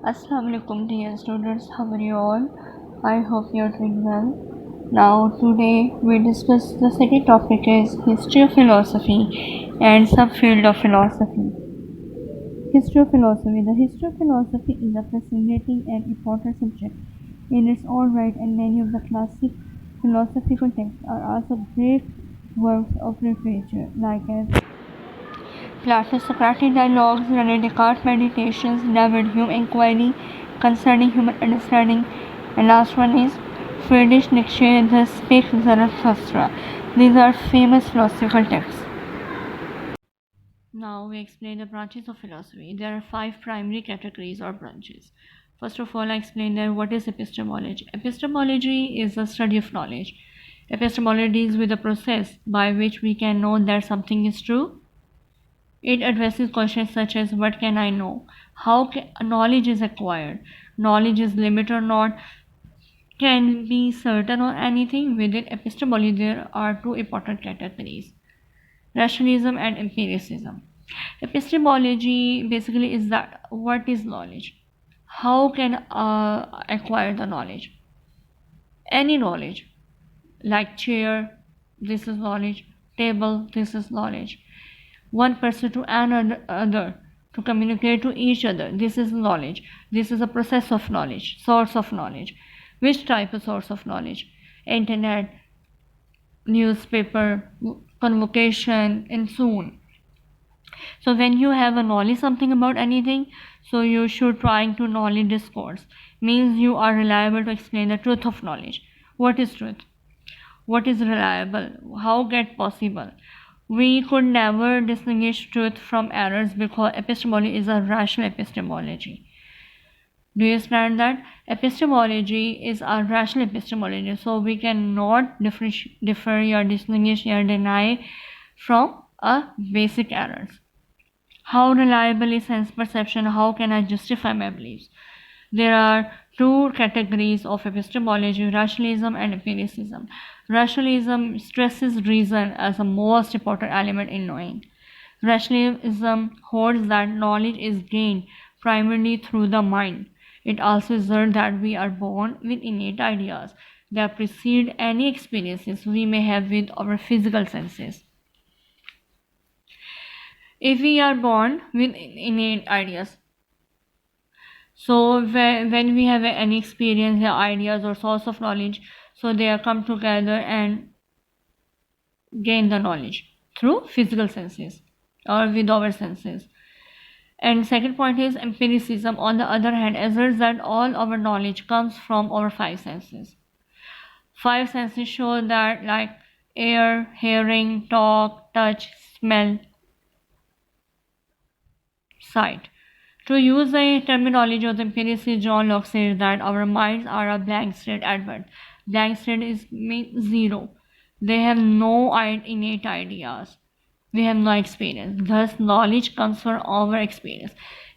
Assalamu alaikum dear students, how are you all? I hope you are doing well. Now today we discuss the second topic is history of philosophy and subfield of philosophy. History of philosophy. The history of philosophy is a fascinating and important subject in its own right, and many of the classic philosophical texts are also great works of literature, like as Plato's Socratic dialogues, René Descartes' meditations, David Hume inquiry concerning human understanding, and last one is Friedrich Nietzsche, The Speak Zarathustra. These are famous philosophical texts. Now we explain the branches of philosophy. There are 5 primary categories or branches. First of all, I explain that what is epistemology. Epistemology is the study of knowledge. Epistemology is with the process by which we can know that something is true. It addresses questions such as what can I know? How knowledge is acquired? Knowledge is limited or not? Can be certain on anything? Within epistemology, there are 2 important categories: rationalism and empiricism. Epistemology basically is that what is knowledge? How can acquire the knowledge? Any knowledge, like chair, this is knowledge. Table, this is knowledge. One person to another, to communicate to each other, this is knowledge. This is a process of knowledge, source of knowledge. Which type of source of knowledge? Internet, newspaper, convocation, and so on. So when you have a knowledge something about anything, so you should trying to knowledge discourse, means you are reliable to explain the truth of knowledge. What is truth? What is reliable? How get possible? We could never distinguish truth from errors because epistemology is a rational epistemology. Do you understand that? Epistemology is a rational epistemology, so we cannot differ or distinguish or deny from a basic errors. How reliable is sense perception? How can I justify my beliefs? There are 2 categories of epistemology: rationalism and empiricism. Rationalism stresses reason as the most important element in knowing. Rationalism holds that knowledge is gained primarily through the mind. It also asserts that we are born with innate ideas that precede any experiences we may have with our physical senses. If we are born with innate ideas, so when we have any experience, ideas or source of knowledge, so they are come together and gain the knowledge through physical senses or with our senses. And second point is empiricism, on the other hand, asserts that all our knowledge comes from our 5 senses. 5 senses show that, like air, hearing, talk, touch, smell, sight. To use the terminology of the empiricist, John Locke said that our minds are a blank slate at birth. Blank slate means zero. They have no innate ideas. We have no experience. Thus, knowledge comes from our experience.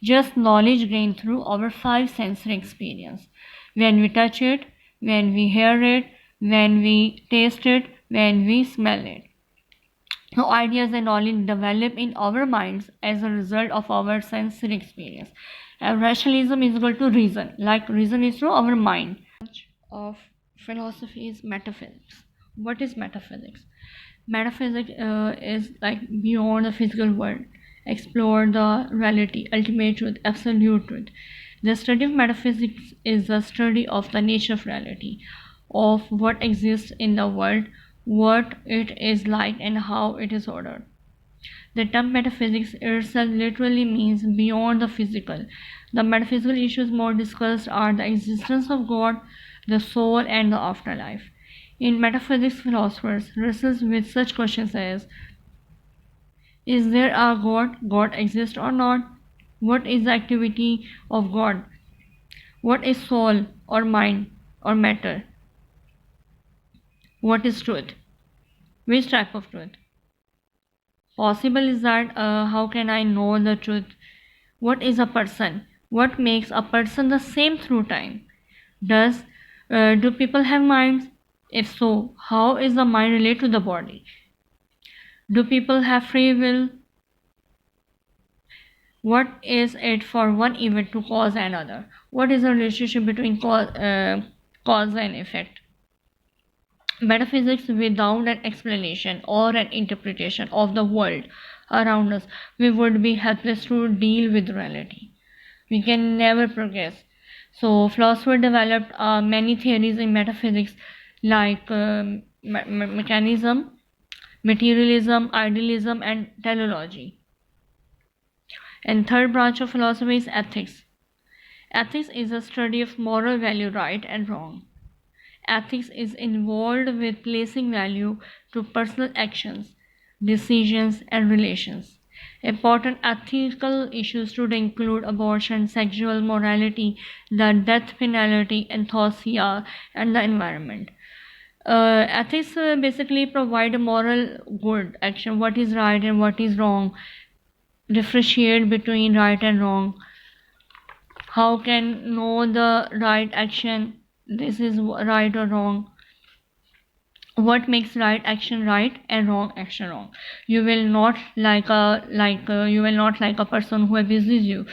Just knowledge gained through our 5 sensory experience. When we touch it, when we hear it, when we taste it, when we smell it. So ideas and knowledge develop in our minds as a result of our sensory experience. And rationalism is equal to reason, like reason is through our mind. Of philosophy is metaphysics. What is metaphysics? Metaphysics is like beyond the physical world, explore the reality, ultimate truth, absolute truth. The study of metaphysics is the study of the nature of reality, of what exists in the world, what it is like, and how it is ordered. The term metaphysics itself literally means beyond the physical. The metaphysical issues more discussed are the existence of God, the soul, and the afterlife. In metaphysics, philosophers wrestle with such questions as: is there a God? God exists or not? What is the activity of God? What is soul or mind or matter? What is truth? Which type of truth? Possible is that how can I know the truth? What is a person? What makes a person the same through time? Do people have minds? If so, how is the mind related to the body? Do people have free will? What is it for one event to cause another? What is the relationship between cause and effect? Metaphysics without an explanation or an interpretation of the world around us, we would be helpless to deal with reality. We can never progress. So, philosophers developed many theories in metaphysics like mechanism, materialism, idealism, and teleology. And third branch of philosophy is ethics. Ethics is a study of moral value, right and wrong. Ethics is involved with placing value to personal actions, decisions, and relations. Important ethical issues today include abortion, sexual morality, the death penalty, euthanasia, and the environment. Ethics basically provide a moral good action, what is right and what is wrong, differentiate between right and wrong, how can know the right action, this is right or wrong, what makes right action right and wrong action wrong. You will not you will not like a person who abuses you,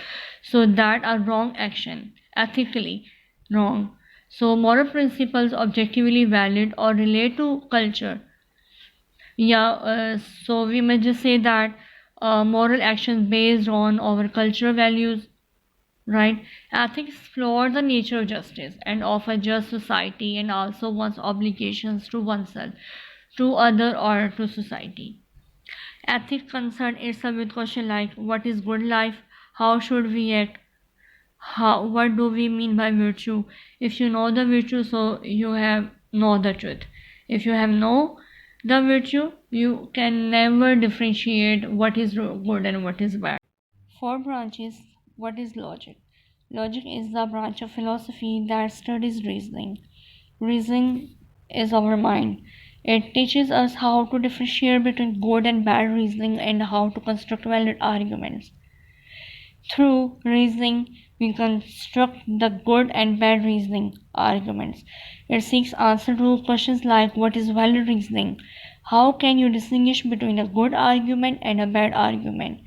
so that a wrong action, ethically wrong. So moral principles objectively valid or relate to culture. So we may just say that moral actions based on our cultural values, right? Ethics explore the nature of justice and of a just society, and also one's obligations to oneself, to other, or to society. Ethics concern itself with questions like what is good life, how should we act, what do we mean by virtue. If you know the virtue, so you have know the truth. If you have know the virtue, you can never differentiate what is good and what is bad. Four branches. What is logic? Logic is the branch of philosophy that studies reasoning. Reasoning is our mind. It teaches us how to differentiate between good and bad reasoning and how to construct valid arguments. Through reasoning, we construct the good and bad reasoning arguments. It seeks answer to questions like what is valid reasoning? How can you distinguish between a good argument and a bad argument?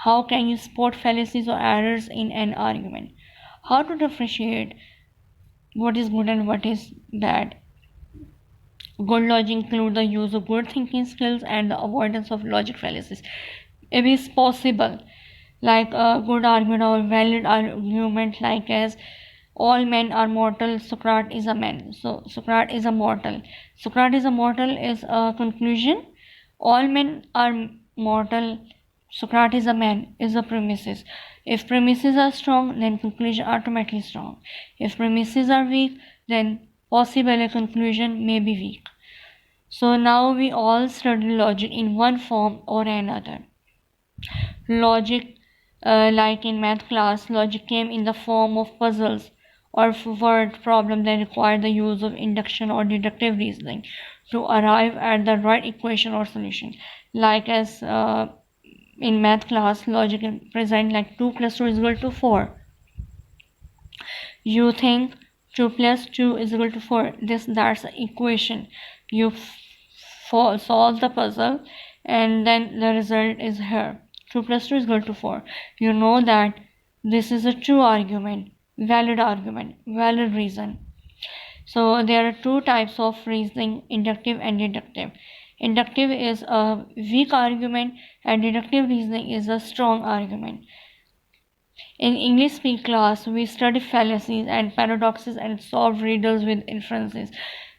How can you spot fallacies or errors in an argument? How to differentiate what is good and what is bad? Good logic includes the use of good thinking skills and the avoidance of logic fallacies. It is possible, like a good argument or valid argument, like as all men are mortal, Socrates is a man. So Socrates is a mortal. Socrates is a mortal is a conclusion. All men are mortal. Socrates is a man is a premises. If premises are strong, then conclusion automatically strong. If premises are weak, then possible a conclusion may be weak. So now we all study logic in one form or another. Logic, like in math class, logic came in the form of puzzles or word problems that require the use of induction or deductive reasoning to arrive at the right equation or solution. Like as in math class, logic present like 2 plus 2 is equal to 4. You think 2 plus 2 is equal to 4. That's the equation. You solve the puzzle and then the result is here. 2 plus 2 is equal to 4. You know that this is a true argument, valid reason. So there are two types of reasoning, inductive and deductive. Inductive is a weak argument and deductive reasoning is a strong argument. In English speak class, we study fallacies and paradoxes and solve riddles with inferences.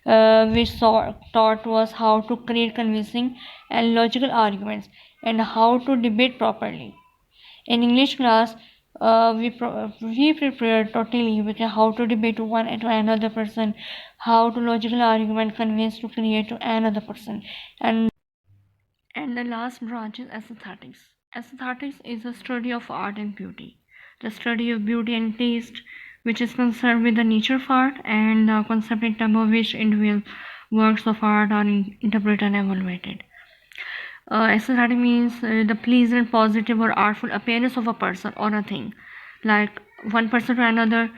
Which taught us how to create convincing and logical arguments and how to debate properly. In English class, we prepare totally with how to debate one to another person, how to logical argument convince to create to another person, and the last branch is aesthetics. Aesthetics is a study of art and beauty, the study of beauty and taste, which is concerned with the nature of art and the concept in terms of which individual works of art are interpreted and evaluated. Aesthetic means the pleasant, positive, or artful appearance of a person or a thing, like one person to another,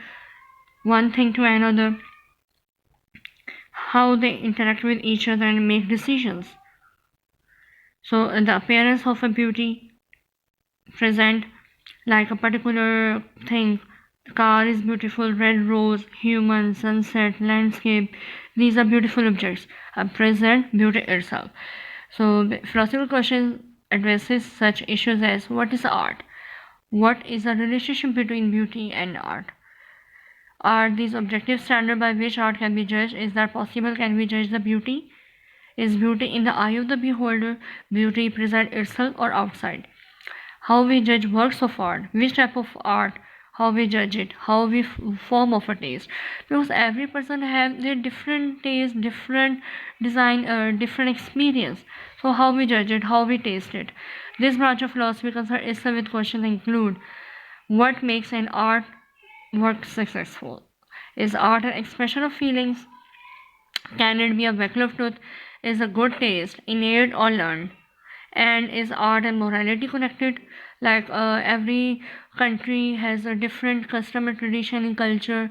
one thing to another, how they interact with each other and make decisions. So the appearance of a beauty present like a particular thing. Car is beautiful, red rose, human, sunset, landscape. These are beautiful objects. Present beauty itself. So philosophical question addresses such issues as what is art? What is the relationship between beauty and art? Are these objective standards by which art can be judged? Is that possible? Can we judge the beauty? Is beauty in the eye of the beholder? Beauty present itself or outside? How we judge works of art, which type of art, how we judge it, how we form of a taste, because every person have their different taste, different design, different experience. So how we judge it, how we taste it. This branch of philosophy concern itself with questions include what makes an art work successful. Is art an expression of feelings? Can it be a vehicle of truth? Is a good taste innate or learned? And is art and morality connected? Like every country has a different custom and tradition and culture.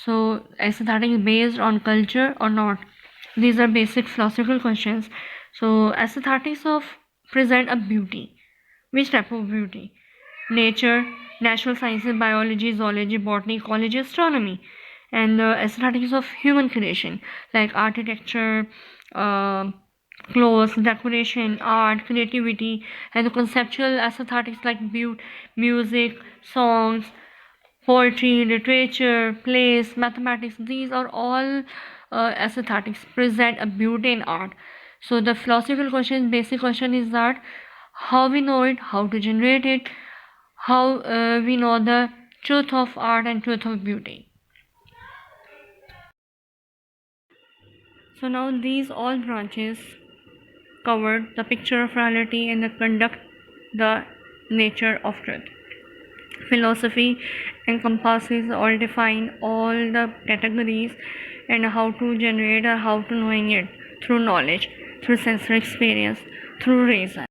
So aesthetic is based on culture or not? These are basic philosophical questions. So aesthetics of present a beauty. Which type of beauty? Nature, natural sciences, biology, zoology, botany, ecology, astronomy, and the aesthetics of human creation like architecture, uh, clothes, decoration, art, creativity, and the conceptual aesthetics like music, songs, poetry, literature, plays, mathematics. These are all aesthetics present a beauty in art. So the philosophical question, basic question is that how we know it, how to generate it, how we know the truth of art and truth of beauty. So now these all branches covered the picture of reality and the conduct the nature of truth. Philosophy encompasses or define all the categories and how to generate or how to knowing it through knowledge, through sensory experience, through reason.